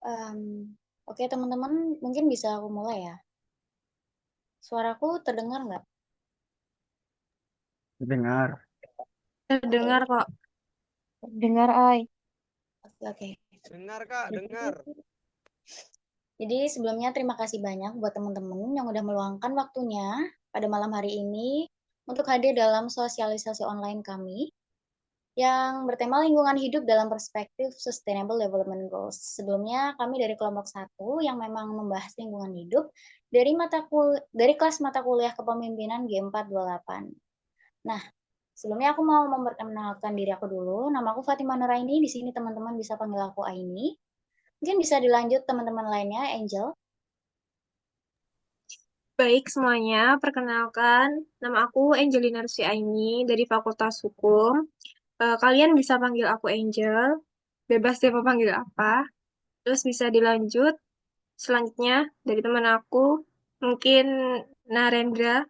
Em, oke teman-teman, mungkin bisa aku mulai ya. Suaraku terdengar nggak? Dengar. Oke, Terdengar kok. Dengar, Ai. oke, oke. Dengar Kak, Jadi, dengar. jadi sebelumnya terima kasih banyak buat teman-teman yang udah meluangkan waktunya pada malam hari ini untuk hadir dalam sosialisasi online kami yang bertema lingkungan hidup dalam perspektif Sustainable Development Goals. Sebelumnya kami dari kelompok satu yang memang membahas lingkungan hidup dari kelas mata kuliah kepemimpinan G428. Nah, sebelumnya aku mau memperkenalkan diri aku dulu. Nama aku Fatima Nuraini. Di sini teman-teman bisa panggil aku Aini. Mungkin bisa dilanjut teman-teman lainnya, Angel. Baik semuanya, perkenalkan nama aku Angelina Rusy Aini dari Fakultas Hukum. Kalian bisa panggil aku Angel, bebas deh mau panggil apa. Terus bisa dilanjut selanjutnya dari teman aku, mungkin Narendra.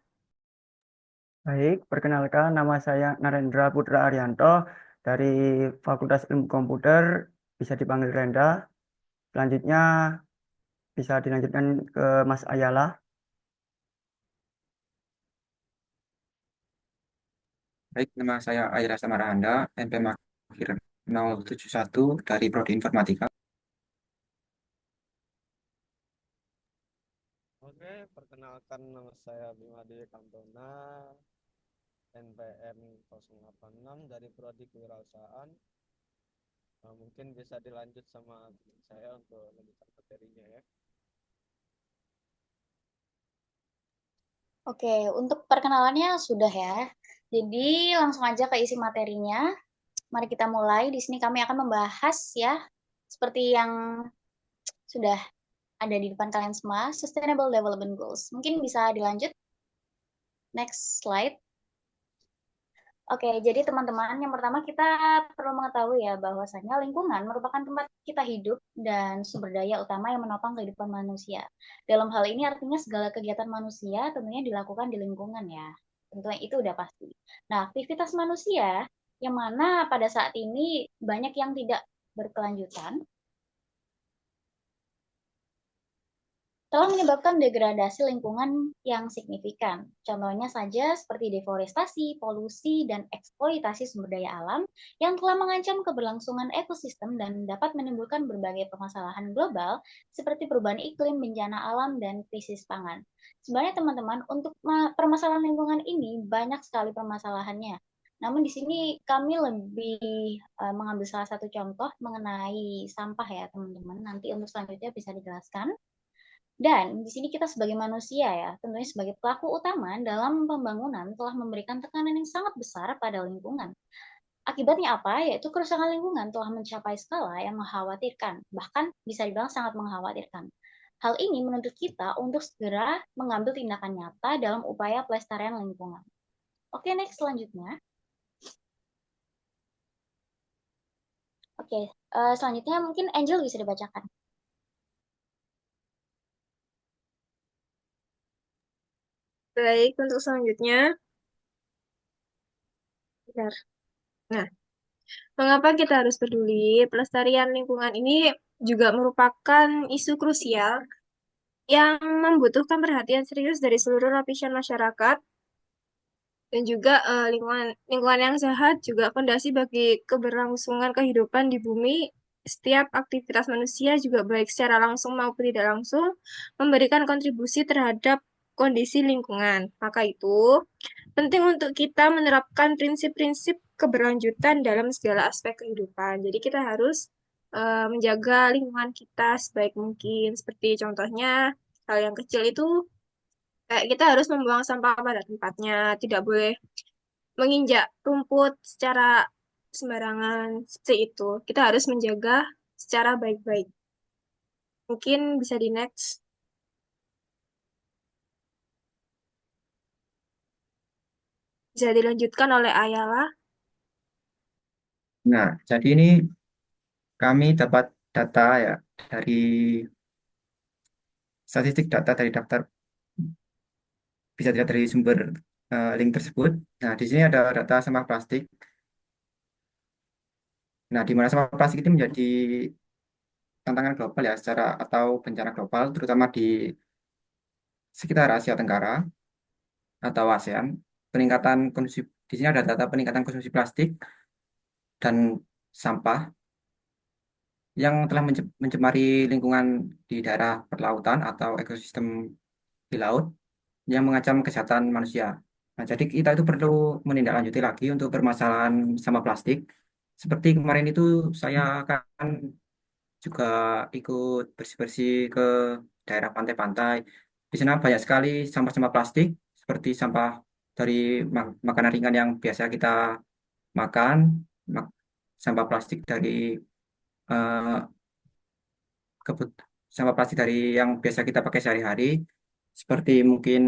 Baik, perkenalkan nama saya Narendra Putra Arianto dari Fakultas Ilmu Komputer, bisa dipanggil Renda. Selanjutnya bisa dilanjutkan ke Mas Ayala. Baik, nama saya Aira Samarahanda, NPM akhir 071 dari Prodi Informatika. Oke, perkenalkan nama saya Bima Dewi Kantona, NPM 086 dari Prodi Kewirausahaan. Mungkin bisa dilanjut sama teman saya untuk lanjutan materinya ya. Oke, untuk perkenalannya sudah ya. Jadi langsung aja ke isi materinya. Mari kita mulai. Di sini kami akan membahas ya, seperti yang sudah ada di depan kalian semua, Sustainable Development Goals. Mungkin bisa dilanjut. Next slide. Oke, jadi teman-teman, yang pertama kita perlu mengetahui ya bahwasanya lingkungan merupakan tempat kita hidup dan sumber daya utama yang menopang kehidupan manusia. Dalam hal ini artinya segala kegiatan manusia tentunya dilakukan di lingkungan ya. Tentunya itu udah pasti. Nah, aktivitas manusia yang mana pada saat ini banyak yang tidak berkelanjutan telah menyebabkan degradasi lingkungan yang signifikan. Contohnya saja seperti deforestasi, polusi, dan eksploitasi sumber daya alam yang telah mengancam keberlangsungan ekosistem dan dapat menimbulkan berbagai permasalahan global seperti perubahan iklim, bencana alam, dan krisis pangan. Sebenarnya teman-teman, untuk permasalahan lingkungan ini banyak sekali permasalahannya. Namun di sini kami lebih mengambil salah satu contoh mengenai sampah ya teman-teman. Nanti untuk selanjutnya bisa dijelaskan. Dan di sini kita sebagai manusia ya, tentunya sebagai pelaku utama dalam pembangunan telah memberikan tekanan yang sangat besar pada lingkungan. Akibatnya apa? Yaitu kerusakan lingkungan telah mencapai skala yang mengkhawatirkan, bahkan bisa dibilang sangat mengkhawatirkan. Hal ini menuntut kita untuk segera mengambil tindakan nyata dalam upaya pelestarian lingkungan. Oke, next selanjutnya. Oke, selanjutnya mungkin Angel bisa dibacakan. Baik, untuk selanjutnya. Bentar. Nah, mengapa kita harus peduli? Pelestarian lingkungan ini juga merupakan isu krusial yang membutuhkan perhatian serius dari seluruh lapisan masyarakat dan juga lingkungan lingkungan yang sehat juga fondasi bagi keberlangsungan kehidupan di bumi. Setiap aktivitas manusia juga baik secara langsung maupun tidak langsung memberikan kontribusi terhadap kondisi lingkungan. Maka itu penting untuk kita menerapkan prinsip-prinsip keberlanjutan dalam segala aspek kehidupan. Jadi kita harus menjaga lingkungan kita sebaik mungkin. Seperti contohnya hal yang kecil itu kayak kita harus membuang sampah pada tempatnya, tidak boleh menginjak rumput secara sembarangan seperti itu. Kita harus menjaga secara baik-baik. Mungkin bisa di next. Bisa dilanjutkan oleh Ayala. Nah, jadi ini kami dapat data ya dari statistik data dari daftar, bisa dilihat dari sumber link tersebut. Nah, di sini ada data sampah plastik. Nah, di mana sampah plastik itu menjadi tantangan global ya secara atau bencana global, terutama di sekitar Asia Tenggara atau ASEAN. Peningkatan konsumsi di sini ada data peningkatan konsumsi plastik dan sampah yang telah mencemari lingkungan di daerah perlautan atau ekosistem di laut yang mengancam kesehatan manusia. Nah, jadi kita itu perlu menindaklanjuti lagi untuk permasalahan sampah plastik. Seperti kemarin itu saya kan juga ikut bersih-bersih ke daerah pantai-pantai. Di sana banyak sekali sampah-sampah plastik, seperti sampah dari makanan ringan yang biasa kita makan, mak- sampah plastik dari eh, kebut, sampah plastik dari yang biasa kita pakai sehari-hari, seperti mungkin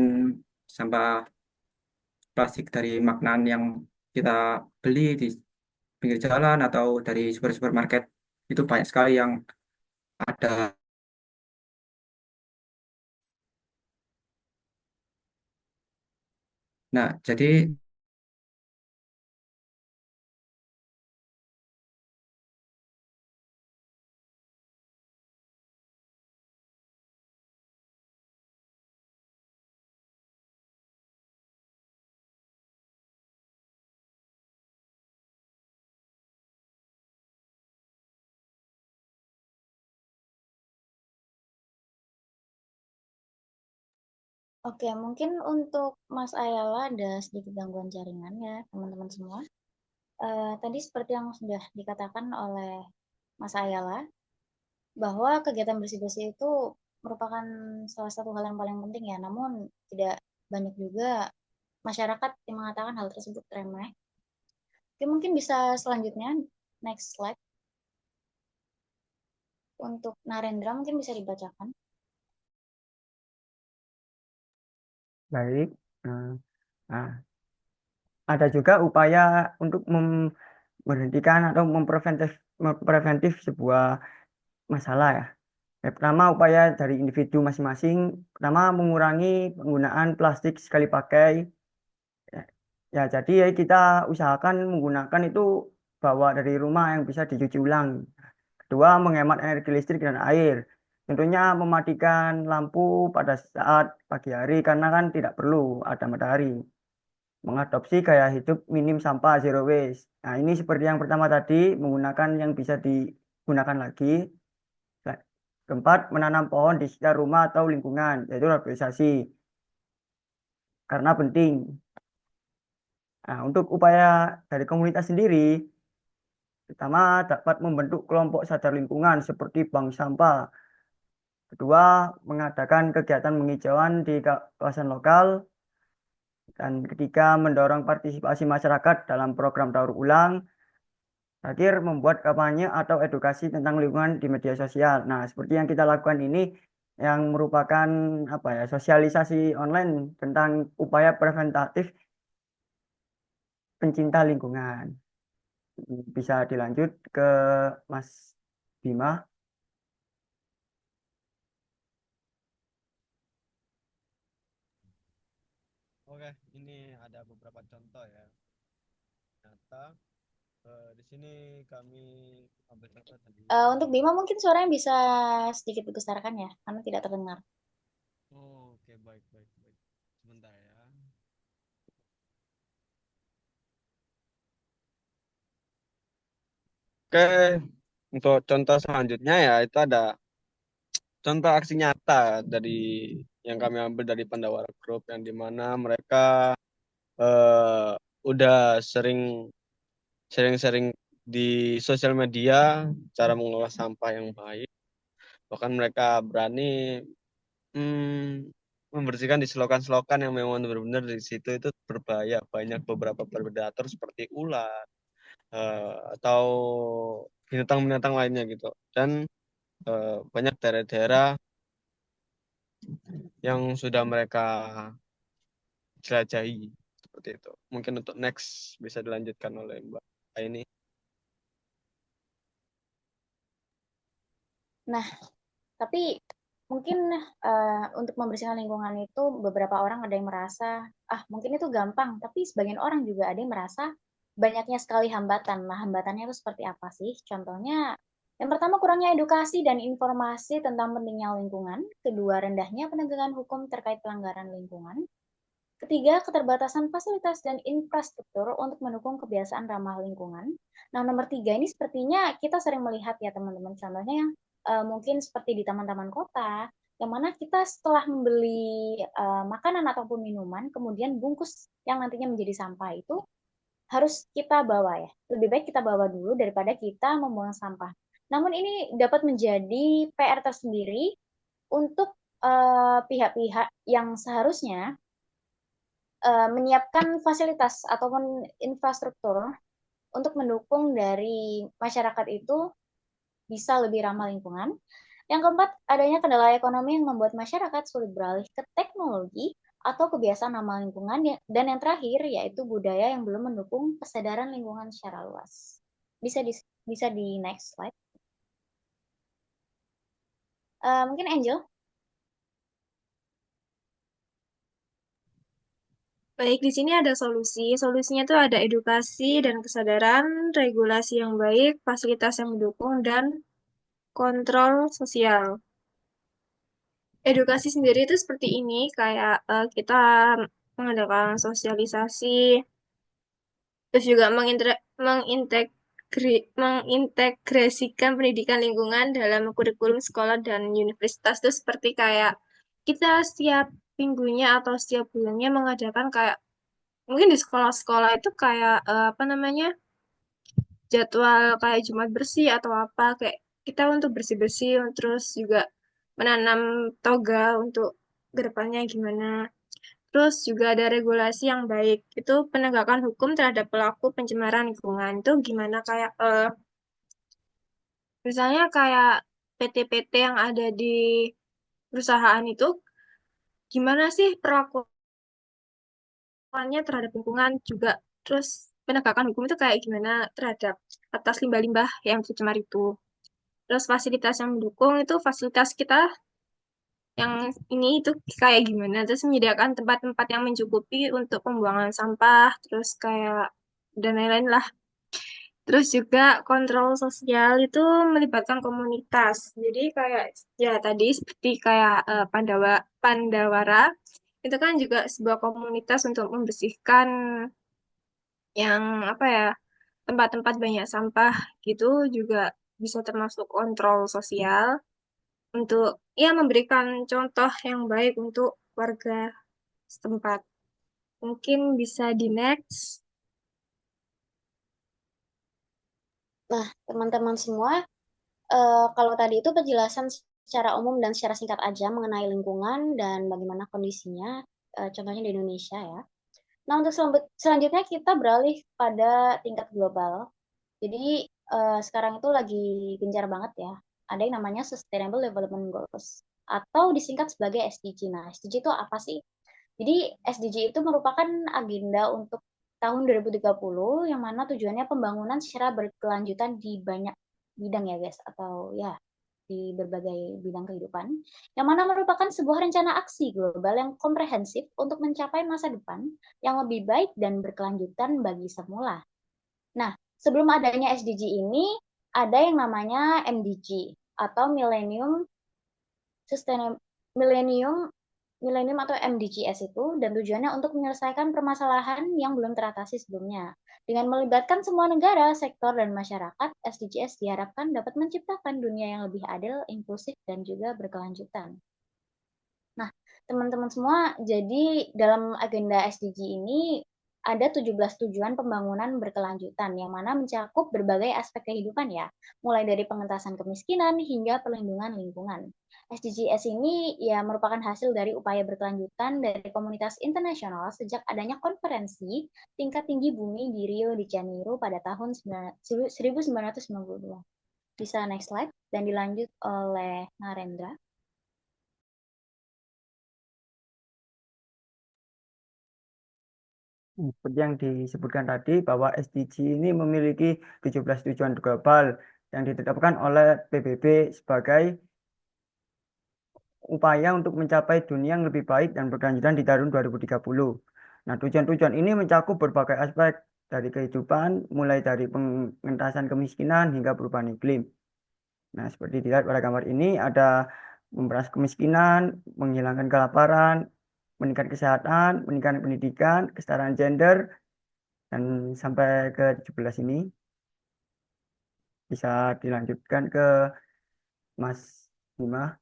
sampah plastik dari makanan yang kita beli di pinggir jalan atau dari supermarket. Itu banyak sekali yang ada. Nah, jadi Oke, mungkin untuk Mas Ayala ada sedikit gangguan jaringan ya, teman-teman semua. Tadi seperti yang sudah dikatakan oleh Mas Ayala, bahwa kegiatan bersih-bersih itu merupakan salah satu hal yang paling penting ya, namun tidak banyak juga masyarakat yang mengatakan hal tersebut remeh. Oke, mungkin bisa selanjutnya, next slide. Untuk Narendra mungkin bisa dibacakan. Baik. Nah, ada juga upaya untuk memberhentikan atau mempreventif sebuah masalah ya. Yang pertama, upaya dari individu masing-masing. Pertama, mengurangi penggunaan plastik sekali pakai. Ya, ya, jadi ya kita usahakan menggunakan itu bawa dari rumah yang bisa dicuci ulang. Kedua, menghemat energi listrik dan air. Tentunya mematikan lampu pada saat pagi hari karena kan tidak perlu ada matahari. Mengadopsi gaya hidup minim sampah zero waste. Nah, ini seperti yang pertama tadi, menggunakan yang bisa digunakan lagi. Keempat, menanam pohon di sekitar rumah atau lingkungan, yaitu reboisasi, karena penting. Nah, untuk upaya dari komunitas sendiri, pertama dapat membentuk kelompok sadar lingkungan seperti bank sampah. Kedua, mengadakan kegiatan penghijauan di kawasan lokal. Dan ketiga, mendorong partisipasi masyarakat dalam program daur ulang. Terakhir, membuat kampanye atau edukasi tentang lingkungan di media sosial. Nah, seperti yang kita lakukan ini, yang merupakan apa ya, sosialisasi online tentang upaya preventatif pencinta lingkungan. Bisa dilanjut ke Mas Bima. Oke, ini ada beberapa contoh ya. Ternyata di sini kami ambil contoh tadi. Untuk Bima mungkin suaranya bisa sedikit dibesarkan ya, karena tidak terdengar. Oh, oke, baik, baik, baik. Sebentar ya. Oke, untuk contoh selanjutnya ya itu ada contoh aksi nyata dari yang kami ambil dari Pandawara Group yang dimana mereka eh, udah sering-sering di sosial media cara mengelola sampah yang baik. Bahkan mereka berani membersihkan di selokan-selokan yang memang benar-benar di situ itu berbahaya. Banyak beberapa predator seperti ular atau binatang-binatang lainnya gitu. Dan banyak daerah-daerah yang sudah mereka jelajahi seperti itu. Mungkin untuk next bisa dilanjutkan oleh Mbak ini. Nah, tapi mungkin untuk membersihkan lingkungan itu beberapa orang ada yang merasa, mungkin itu gampang, tapi sebagian orang juga ada yang merasa banyaknya sekali hambatan. Nah, hambatannya itu seperti apa sih? Contohnya Yang pertama, kurangnya edukasi dan informasi tentang pentingnya lingkungan. Kedua, rendahnya penegakan hukum terkait pelanggaran lingkungan. Ketiga, keterbatasan fasilitas dan infrastruktur untuk mendukung kebiasaan ramah lingkungan. Nah, nomor tiga ini sepertinya kita sering melihat ya teman-teman. Contohnya yang mungkin seperti di taman-taman kota, yang mana kita setelah membeli makanan ataupun minuman, kemudian bungkus yang nantinya menjadi sampah itu harus kita bawa ya. Lebih baik kita bawa dulu daripada kita membuang sampah. Namun ini dapat menjadi PR tersendiri untuk pihak-pihak yang seharusnya menyiapkan fasilitas ataupun infrastruktur untuk mendukung dari masyarakat itu bisa lebih ramah lingkungan. Yang keempat, adanya kendala ekonomi yang membuat masyarakat sulit beralih ke teknologi atau kebiasaan ramah lingkungan. Dan yang terakhir, yaitu budaya yang belum mendukung kesadaran lingkungan secara luas. Bisa di next slide. Mungkin Angel? Baik, di sini ada solusi. Solusinya itu ada edukasi dan kesadaran, regulasi yang baik, fasilitas yang mendukung, dan kontrol sosial. Edukasi sendiri itu seperti ini, kayak kita mengadakan sosialisasi, terus juga mengintegrasikan pendidikan lingkungan dalam kurikulum sekolah dan universitas itu seperti kayak kita setiap minggunya atau setiap bulannya mengadakan kayak mungkin di sekolah-sekolah itu kayak apa namanya jadwal kayak Jumat bersih atau apa kayak kita untuk bersih-bersih terus juga menanam toga untuk kedepannya gimana. Terus juga ada regulasi yang baik. Itu penegakan hukum terhadap pelaku pencemaran lingkungan. Itu gimana kayak misalnya kayak PT-PT yang ada di perusahaan itu gimana sih perlakuannya terhadap lingkungan juga. Terus penegakan hukum itu kayak gimana terhadap atas limbah-limbah yang tercemar itu. Terus fasilitas yang mendukung itu fasilitas kita yang ini itu kayak gimana. Terus menyediakan tempat-tempat yang mencukupi untuk pembuangan sampah. Terus kayak dan lain-lain lah. Terus juga kontrol sosial itu melibatkan komunitas. Jadi kayak ya tadi seperti kayak Pandawara itu kan juga sebuah komunitas untuk membersihkan yang apa ya tempat-tempat banyak sampah gitu juga bisa termasuk kontrol sosial untuk ya memberikan contoh yang baik untuk warga setempat. Mungkin bisa di next. Nah, teman-teman semua, kalau tadi itu penjelasan secara umum dan secara singkat aja mengenai lingkungan dan bagaimana kondisinya, contohnya di Indonesia ya. Nah, untuk selanjutnya kita beralih pada tingkat global. Jadi, sekarang itu lagi gencar banget ya, ada yang namanya Sustainable Development Goals, atau disingkat sebagai SDG. Nah, SDG itu apa sih? Jadi, SDG itu merupakan agenda untuk tahun 2030, yang mana tujuannya pembangunan secara berkelanjutan di banyak bidang ya guys, atau ya di berbagai bidang kehidupan, yang mana merupakan sebuah rencana aksi global yang komprehensif untuk mencapai masa depan yang lebih baik dan berkelanjutan bagi semula. Nah, sebelum adanya SDG ini, ada yang namanya MDG atau Millennium Millennium atau MDGs itu, dan tujuannya untuk menyelesaikan permasalahan yang belum teratasi sebelumnya. Dengan melibatkan semua negara, sektor, dan masyarakat, SDGs diharapkan dapat menciptakan dunia yang lebih adil, inklusif, dan juga berkelanjutan. Nah, teman-teman semua, jadi dalam agenda SDG ini ada 17 tujuan pembangunan berkelanjutan yang mana mencakup berbagai aspek kehidupan ya, mulai dari pengentasan kemiskinan hingga perlindungan lingkungan. SDGs ini ya merupakan hasil dari upaya berkelanjutan dari komunitas internasional sejak adanya konferensi tingkat tinggi bumi di Rio de Janeiro pada tahun 1992. Bisa next slide dan dilanjut oleh Narendra. Seperti yang disebutkan tadi bahwa SDG ini memiliki 17 tujuan global yang ditetapkan oleh PBB sebagai upaya untuk mencapai dunia yang lebih baik dan berkelanjutan di tahun 2030. Nah, tujuan-tujuan ini mencakup berbagai aspek dari kehidupan, mulai dari pengentasan kemiskinan hingga perubahan iklim. Nah, seperti dilihat pada gambar ini ada memberantas kemiskinan, menghilangkan kelaparan, meningkatkan kesehatan, meningkatkan pendidikan, kesetaraan gender, dan sampai ke 17 ini bisa dilanjutkan ke Mas Bima.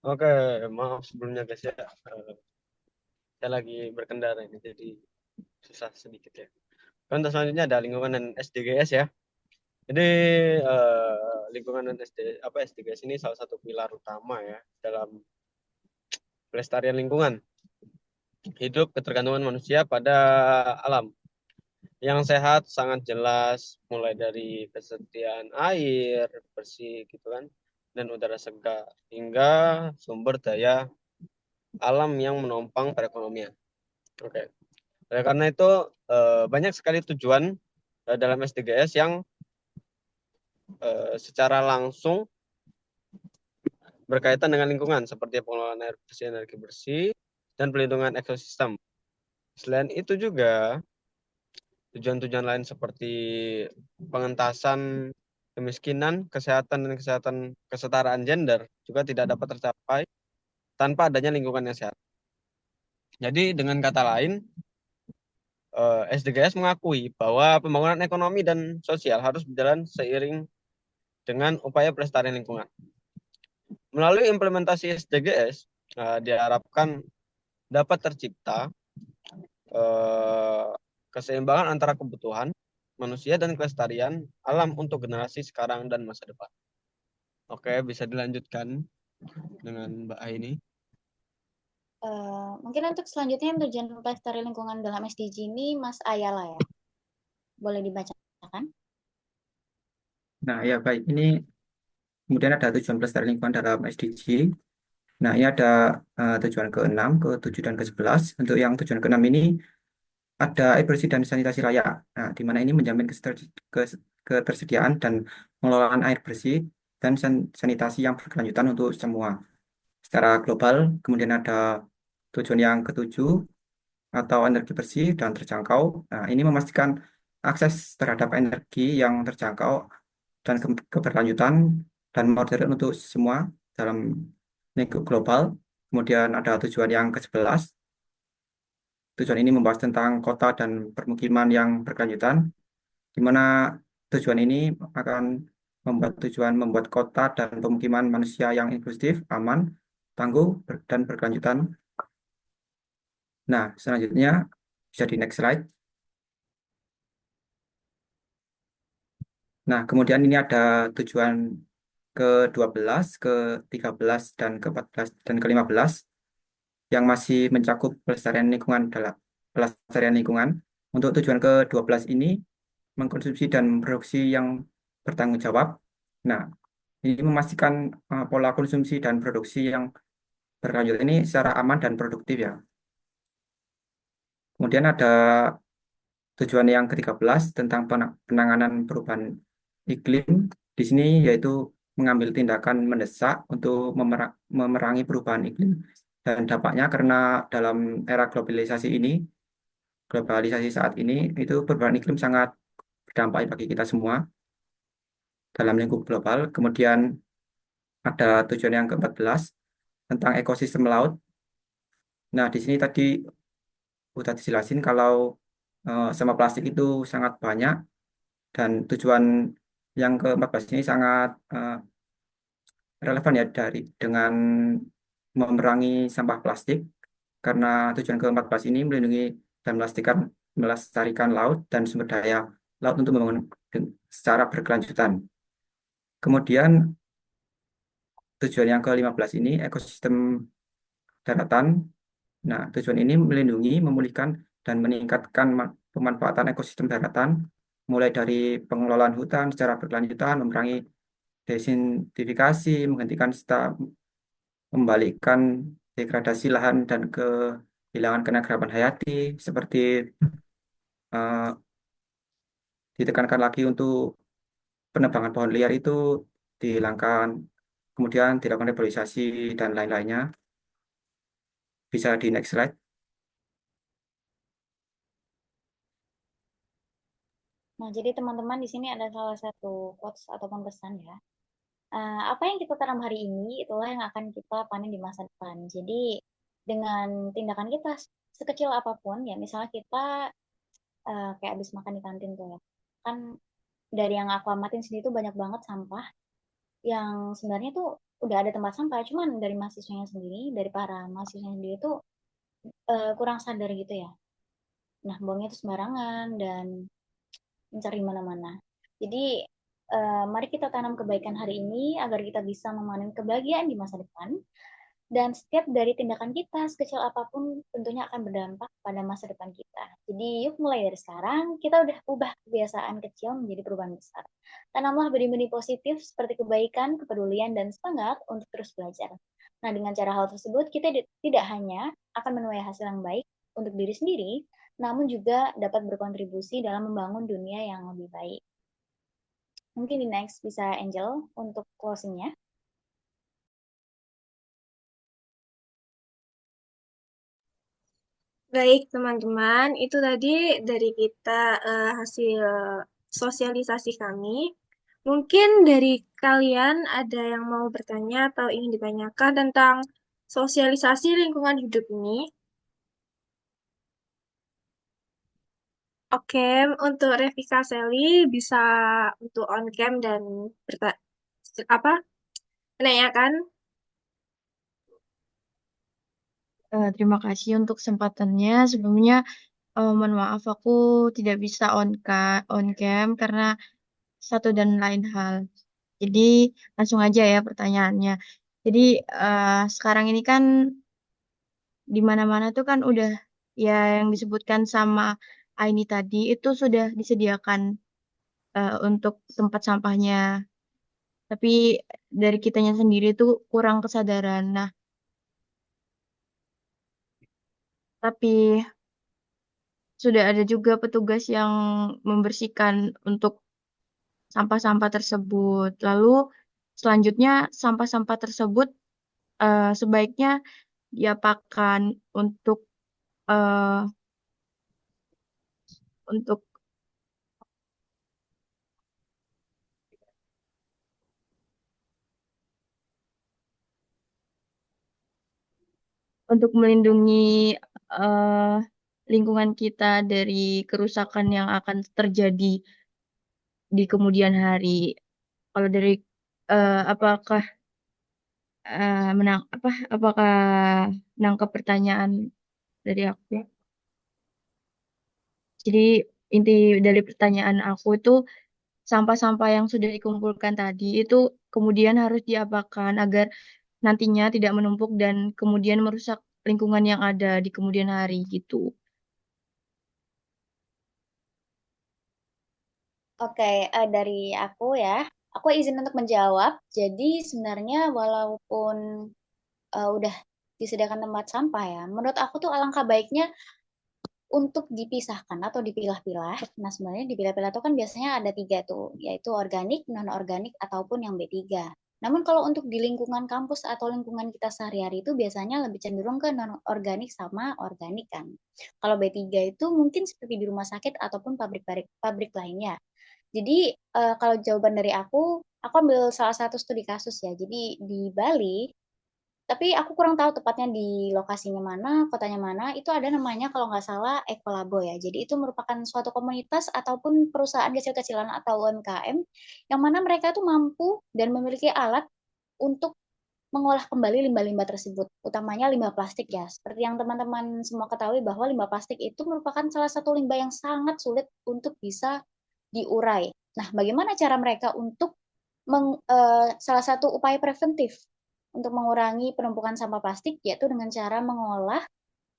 Oke, maaf sebelumnya guys ya. Saya lagi berkendara ini, jadi susah sedikit ya. Contoh selanjutnya ada lingkungan dan SDGs ya. Jadi lingkungan dan SDGs ini salah satu pilar utama ya dalam pelestarian lingkungan. Hidup ketergantungan manusia pada alam. Yang sehat sangat jelas, mulai dari kesediaan air bersih gitu kan, dan udara segar, hingga sumber daya alam yang menopang perekonomian. Oke. Oleh karena itu banyak sekali tujuan dalam SDGs yang secara langsung berkaitan dengan lingkungan seperti pengelolaan air bersih, energi bersih, dan pelindungan ekosistem. Selain itu juga tujuan-tujuan lain seperti pengentasan kemiskinan, kesehatan dan kesetaraan gender juga tidak dapat tercapai tanpa adanya lingkungan yang sehat. Jadi dengan kata lain, SDGs mengakui bahwa pembangunan ekonomi dan sosial harus berjalan seiring dengan upaya pelestarian lingkungan. Melalui implementasi SDGs, diharapkan dapat tercipta keseimbangan antara kebutuhan manusia dan kelestarian alam untuk generasi sekarang dan masa depan. Oke, bisa dilanjutkan dengan Mbak Aini. Mungkin untuk selanjutnya tujuan pelestarian lingkungan dalam SDG ini Mas Ayala ya. Boleh dibacakan? Nah, ya baik. Ini kemudian ada tujuan pelestarian lingkungan dalam SDG. Nah, ini ada tujuan ke-6, ke-7, dan ke-11. Untuk yang tujuan ke-6 ini ada air bersih dan sanitasi layak. Nah, di mana ini menjamin ketersediaan dan pengelolaan air bersih dan sanitasi yang berkelanjutan untuk semua secara global. Kemudian ada tujuan yang ke-7 atau energi bersih dan terjangkau. Nah, ini memastikan akses terhadap energi yang terjangkau dan keberlanjutan dan modern untuk semua dalam lingkup global. Kemudian ada tujuan yang ke-11. Tujuan ini membahas tentang kota dan permukiman yang berkelanjutan, di mana tujuan ini akan membuat kota dan pemukiman manusia yang inklusif, aman, tangguh, dan berkelanjutan. Nah, selanjutnya bisa di next slide. Nah, kemudian ini ada tujuan ke-12, ke-13, dan ke-14, dan ke-15 yang masih mencakup pelestarian lingkungan dalam pelestarian lingkungan. Untuk tujuan ke-12 ini mengkonsumsi dan memproduksi yang bertanggung jawab. Nah, ini memastikan pola konsumsi dan produksi yang berlanjut ini secara aman dan produktif ya. Kemudian ada tujuan yang ke-13 tentang penanganan perubahan iklim. Di sini yaitu mengambil tindakan mendesak untuk memerangi perubahan iklim dan dampaknya karena dalam era globalisasi saat ini itu perubahan iklim sangat berdampak bagi kita semua dalam lingkup global. Kemudian ada tujuan yang ke-14 tentang ekosistem laut. Nah, di sini tadi udah dijelasin kalau sampah plastik itu sangat banyak dan tujuan yang ke-14 ini sangat relevan ya dengan memerangi sampah plastik karena tujuan ke-14 ini melindungi dan melestarikan laut dan sumber daya laut untuk membangun secara berkelanjutan. Kemudian tujuan yang ke-15 ini ekosistem daratan. Nah, tujuan ini melindungi, memulihkan, dan meningkatkan pemanfaatan ekosistem daratan, mulai dari pengelolaan hutan secara berkelanjutan, memerangi desertifikasi, membalikkan degradasi lahan dan kehilangan keanekaragaman hayati, seperti eh, ditekankan lagi untuk penebangan pohon liar itu dihilangkan, kemudian dilakukan reboisasi dan lain-lainnya. Bisa di next slide. Nah, jadi teman-teman di sini ada salah satu quotes ataupun pesan ya. Apa yang kita tanam hari ini, itulah yang akan kita panen di masa depan. Jadi, dengan tindakan kita sekecil apapun, ya misalnya kita kayak habis makan di kantin tuh ya, kan dari yang aku amatin sendiri tuh banyak banget sampah, yang sebenarnya tuh udah ada tempat sampah, cuman dari mahasiswanya sendiri, dari para mahasiswanya sendiri tuh kurang sadar gitu ya. Nah, buangnya itu sembarangan dan mencari mana-mana. Jadi, mari kita tanam kebaikan hari ini agar kita bisa memanen kebahagiaan di masa depan. Dan setiap dari tindakan kita, sekecil apapun, tentunya akan berdampak pada masa depan kita. Jadi, yuk mulai dari sekarang, kita udah ubah kebiasaan kecil menjadi perubahan besar. Tanamlah benih-benih positif seperti kebaikan, kepedulian, dan semangat untuk terus belajar. Nah, dengan cara hal tersebut, kita tidak hanya akan menuai hasil yang baik untuk diri sendiri, namun juga dapat berkontribusi dalam membangun dunia yang lebih baik. Mungkin di next bisa Angel untuk closing-nya. Baik, teman-teman, itu tadi dari kita hasil sosialisasi kami. Mungkin dari kalian ada yang mau bertanya atau ingin ditanyakan tentang sosialisasi lingkungan hidup ini. Oke, untuk Revika Sally bisa untuk on cam dan apa menanyakan. Terima kasih untuk kesempatannya. Sebelumnya, mohon maaf aku tidak bisa on cam karena satu dan lain hal. Jadi langsung aja ya pertanyaannya. Jadi sekarang ini kan di mana-mana tuh kan udah ya yang disebutkan sama Aini tadi itu sudah disediakan untuk tempat sampahnya. Tapi dari kitanya sendiri tuh kurang kesadaran. Nah, tapi sudah ada juga petugas yang membersihkan untuk sampah-sampah tersebut. Lalu selanjutnya sampah-sampah tersebut sebaiknya diapakan eh, untuk untuk melindungi eh, lingkungan kita dari kerusakan yang akan terjadi di kemudian hari. Kalau dari apakah apakah menangkap pertanyaan dari aku? Jadi inti dari pertanyaan aku itu sampah-sampah yang sudah dikumpulkan tadi itu kemudian harus diapakan agar nantinya tidak menumpuk dan kemudian merusak lingkungan yang ada di kemudian hari gitu. Oke, dari aku ya, aku izin untuk menjawab. Jadi sebenarnya walaupun udah disediakan tempat sampah ya, menurut aku tuh alangkah baiknya untuk dipisahkan atau dipilah-pilah. Nah, sebenarnya dipilah-pilah itu kan biasanya ada 3 tuh, yaitu organik, non-organik, ataupun yang B3. Namun kalau untuk di lingkungan kampus atau lingkungan kita sehari-hari itu biasanya lebih cenderung ke non-organik sama organik kan. Kalau B3 itu mungkin seperti di rumah sakit ataupun pabrik lainnya. Jadi kalau jawaban dari aku ambil salah satu studi kasus ya. Jadi di Bali, tapi aku kurang tahu tepatnya di lokasinya mana, kotanya mana, itu ada namanya kalau nggak salah Ekolabo ya. Jadi itu merupakan suatu komunitas ataupun perusahaan kecil-kecilan atau UMKM yang mana mereka tuh mampu dan memiliki alat untuk mengolah kembali limbah-limbah tersebut, utamanya limbah plastik ya. Seperti yang teman-teman semua ketahui bahwa limbah plastik itu merupakan salah satu limbah yang sangat sulit untuk bisa diurai. Nah, bagaimana cara mereka untuk salah satu upaya preventif untuk mengurangi penumpukan sampah plastik yaitu dengan cara mengolah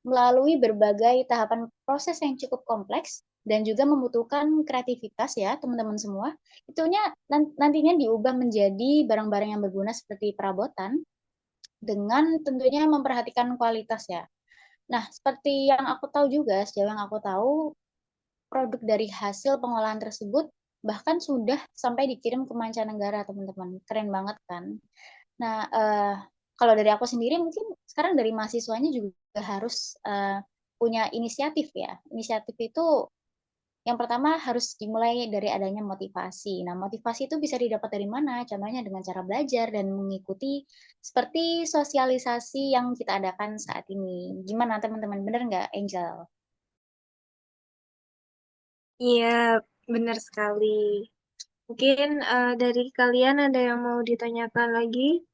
melalui berbagai tahapan proses yang cukup kompleks dan juga membutuhkan kreativitas ya teman-teman semua. Itunya nantinya diubah menjadi barang-barang yang berguna seperti perabotan dengan tentunya memperhatikan kualitas ya. Nah, seperti yang aku tahu juga, sejauh yang aku tahu, produk dari hasil pengolahan tersebut bahkan sudah sampai dikirim ke mancanegara, teman-teman. Keren banget kan? Nah, kalau dari aku sendiri mungkin sekarang dari mahasiswanya juga harus punya inisiatif ya. Inisiatif itu Yang pertama harus dimulai dari adanya motivasi. Nah, motivasi itu bisa didapat dari mana? Contohnya dengan cara belajar dan mengikuti seperti sosialisasi yang kita adakan saat ini. Gimana teman-teman? Benar nggak, Angel? Iya, benar sekali. Mungkin dari kalian ada yang mau ditanyakan lagi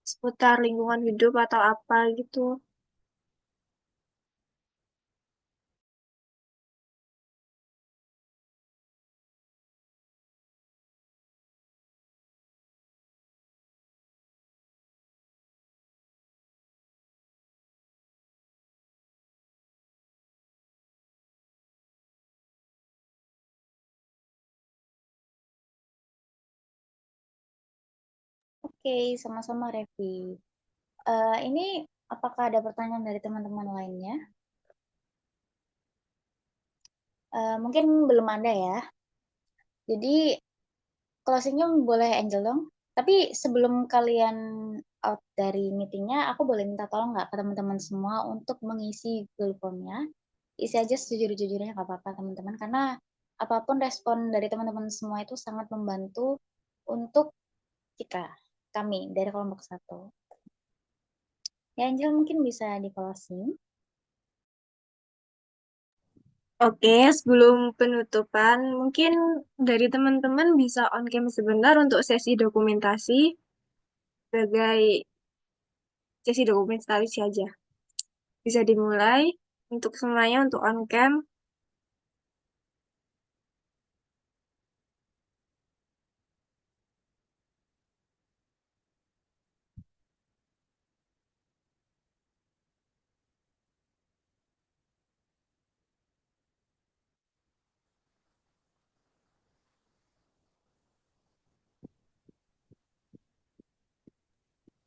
seputar lingkungan hidup atau apa gitu. Oke, sama-sama Revi. Ini apakah ada pertanyaan dari teman-teman lainnya? Mungkin belum ada ya. Jadi closingnya boleh Angel dong. Tapi sebelum kalian out dari meetingnya, aku boleh minta tolong nggak ke teman-teman semua untuk mengisi Google Form-nya. Isi aja sejujur-jujurnya nggak apa-apa teman-teman. Karena apapun respon dari teman-teman semua itu sangat membantu untuk kita, kami dari kelompok satu. Ya Angel mungkin bisa di closing. Oke, sebelum penutupan, mungkin dari teman-teman bisa on cam sebentar untuk sesi dokumentasi sebagai sesi dokumentasi aja. Bisa dimulai untuk semuanya untuk on cam.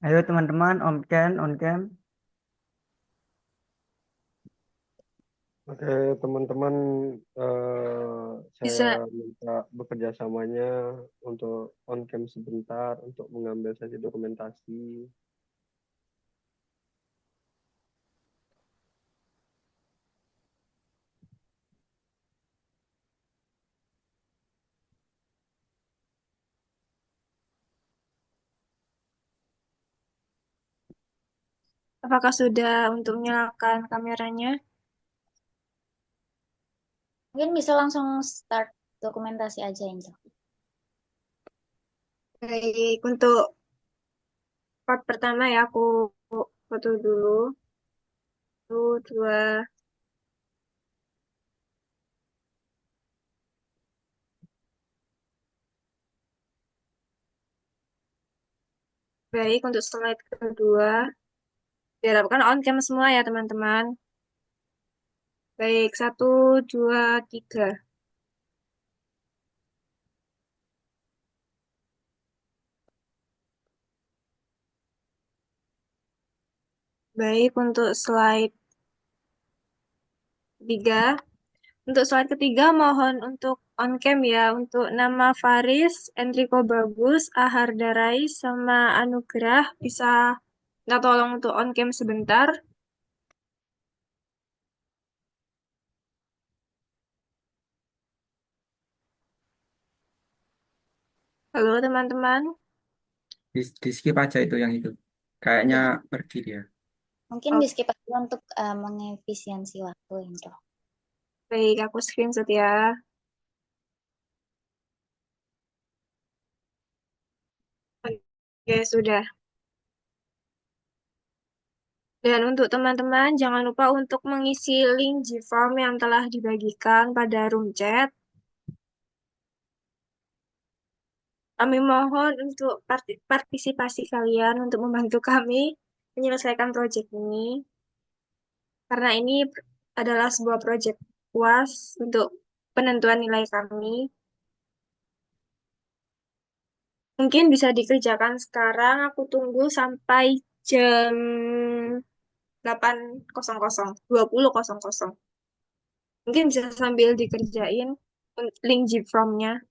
Ayo teman-teman, on cam. Oke, teman-teman, saya Bisa minta bekerja samanya untuk on cam sebentar untuk mengambil sesi dokumentasi. Apakah sudah untuk menyalakan kameranya? Mungkin bisa langsung start dokumentasi aja Angel. Baik, untuk part pertama ya aku foto dulu. Satu, dua. Baik, untuk slide kedua. Diharapkan on cam semua ya teman-teman. Baik, satu, dua, tiga. Baik, untuk slide ketiga. Untuk slide ketiga, mohon untuk on cam ya. Untuk nama Faris, Enrico Bagus, Ahar Darai, sama Anugrah. Bisa minta tolong untuk on cam sebentar. Halo teman-teman. Di skip aja itu yang itu. Kayaknya Ya, pergi dia. mungkin Oh, di skip aja untuk mengefisiensi waktu Angel. baik, aku screenshot ya. Oke, sudah. Dan untuk teman-teman, jangan lupa untuk mengisi link Gform yang telah dibagikan pada room chat. Kami mohon untuk partisipasi kalian untuk membantu kami menyelesaikan proyek ini. Karena ini adalah sebuah proyek UAS untuk penentuan nilai kami. Mungkin bisa dikerjakan sekarang, aku tunggu sampai jam 8.00, 20.00. Mungkin bisa sambil dikerjain link Gform-nya.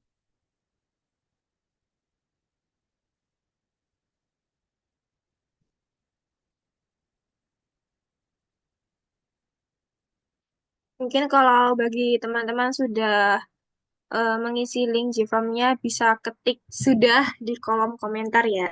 Mungkin kalau bagi teman-teman sudah mengisi link JFM-nya bisa ketik sudah di kolom komentar ya.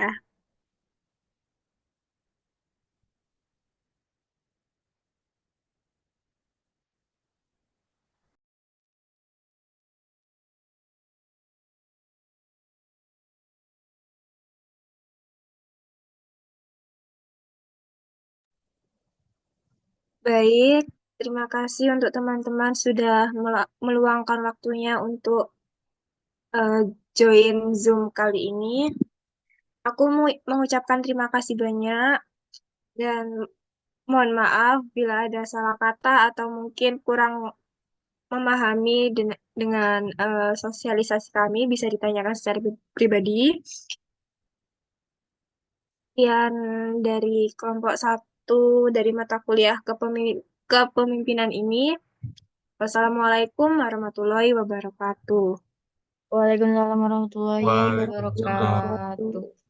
Baik, terima kasih untuk teman-teman sudah meluangkan waktunya untuk eh, join Zoom kali ini. Aku mau mengucapkan terima kasih banyak dan mohon maaf bila ada salah kata atau mungkin kurang memahami dengan sosialisasi kami bisa ditanyakan secara pribadi. Sekian dari kelompok satu dari mata kuliah kepemimpinan ini. Wassalamualaikum warahmatullahi wabarakatuh. Waalaikumsalam warahmatullahi Waalaikumsalam. wabarakatuh.